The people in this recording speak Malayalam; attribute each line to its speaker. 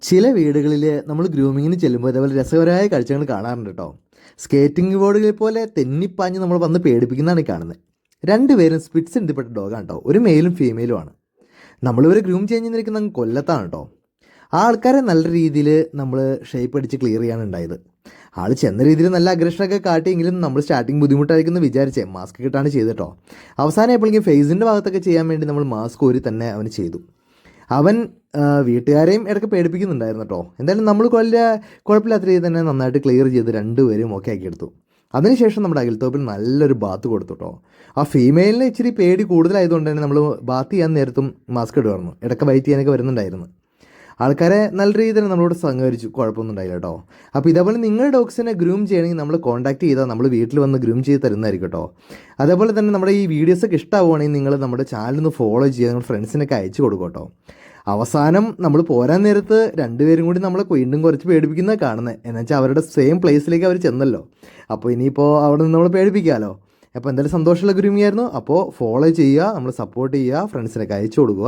Speaker 1: ചില വീടുകളിൽ നമ്മൾ ഗ്രൂമിങ്ങിന് ചെല്ലുമ്പോൾ അതേപോലെ രസകരമായ കാഴ്ചകൾ കാണാറുണ്ട് കേട്ടോ. സ്കേറ്റിംഗ് ബോർഡുകളെ പോലെ തെന്നിപ്പാഞ്ഞ് നമ്മൾ വന്ന് പേടിപ്പിക്കുന്നതാണ് ഈ കാണുന്നത്. രണ്ടുപേരും സ്പിറ്റ്സ് ഇനത്തിൽപ്പെട്ട ഡോഗാണ് കേട്ടോ. ഒരു മെയിലും ഫീമെയിലുമാണ്. നമ്മളിവരെ ഗ്രൂം ചെയ്ത് നിൽക്കുന്നത് കൊല്ലത്താണ് കേട്ടോ. ആ ആൾക്കാരെ നല്ല രീതിയിൽ നമ്മൾ ഷേപ്പ് അടിച്ച് ക്ലിയർ ചെയ്യാൻ ഉണ്ടായത്. ആൾ ചെന്ന രീതിയിൽ നല്ല അഗ്രഷനൊക്കെ കാട്ടിയെങ്കിലും നമ്മൾ സ്റ്റാർട്ടിങ് ബുദ്ധിമുട്ടായിരിക്കും എന്ന് വിചാരിച്ചേ മാസ്ക് കിട്ടാണ് ചെയ്തിട്ടോ. അവസാനം എപ്പോഴെങ്കിലും ഫേസിൻ്റെ ഭാഗത്തൊക്കെ ചെയ്യാൻ വേണ്ടി നമ്മൾ മാസ്ക് ഊരി തന്നെ അവന് ചെയ്തു. അവൻ വീട്ടുകാരെയും ഇടയ്ക്ക് പേടിപ്പിക്കുന്നുണ്ടായിരുന്നു കേട്ടോ. എന്തായാലും നമ്മൾ കുഴപ്പമില്ലാത്ത രീതിയിൽ തന്നെ നന്നായിട്ട് ക്ലിയർ ചെയ്ത് രണ്ടുപേരും ഓക്കെ ആക്കിയെടുത്തു. അതിനുശേഷം നമ്മുടെ അഖിൽത്തോപ്പിൽ നല്ലൊരു ബാത്ത് കൊടുത്തു കേട്ടോ. ആ ഫീമെയിലിന് ഇച്ചിരി പേടി കൂടുതലായതുകൊണ്ട് തന്നെ നമ്മൾ ബാത്ത് ചെയ്യാൻ നേരത്തും മാസ്ക് ഇടുമായിരുന്നു. ഇടയ്ക്ക് ബൈറ്റ് ചെയ്യാനൊക്കെ വരുന്നുണ്ടായിരുന്നു. ആൾക്കാരെ നല്ല രീതിയിൽ നമ്മളോട് സഹകരിച്ചു, കുഴപ്പമൊന്നും ഉണ്ടായില്ല കേട്ടോ. അപ്പോൾ ഇതേപോലെ നിങ്ങളുടെ ഡോഗ്സിനെ ഗ്രൂം ചെയ്യണമെങ്കിൽ നമ്മൾ കോൺടാക്ട് ചെയ്താൽ നമ്മൾ വീട്ടിൽ വന്ന് ഗ്രൂം ചെയ്ത് തരുന്നതായിരിക്കും കേട്ടോ. അതേപോലെ തന്നെ നമ്മുടെ ഈ വീഡിയോസൊക്കെ ഇഷ്ടമാവുകയാണെങ്കിൽ നിങ്ങൾ നമ്മുടെ ചാനലൊന്ന് ഫോളോ ചെയ്യുക, നിങ്ങൾ ഫ്രണ്ട്സിനൊക്കെ അയച്ചു കൊടുക്കും കേട്ടോ. അവസാനം നമ്മൾ പോരാൻ നേരത്ത് രണ്ടുപേരും കൂടി നമ്മളെ വീണ്ടും കുറച്ച് പേടിപ്പിക്കുന്നത് കാണുന്നത്. എന്നുവെച്ചാൽ അവരുടെ സെയിം പ്ലേസിലേക്ക് അവർ ചെന്നല്ലോ. അപ്പോൾ ഇനിയിപ്പോൾ അവിടെ നിന്ന് നമ്മൾ പേടിപ്പിക്കാമല്ലോ. അപ്പോൾ എന്തായാലും സന്തോഷമുള്ള ഗ്രൂമിംഗ് ആയിരുന്നു. അപ്പോൾ ഫോളോ ചെയ്യുക, നമ്മൾ സപ്പോർട്ട് ചെയ്യുക, ഫ്രണ്ട്സിനൊക്കെ അയച്ചു കൊടുക്കുക.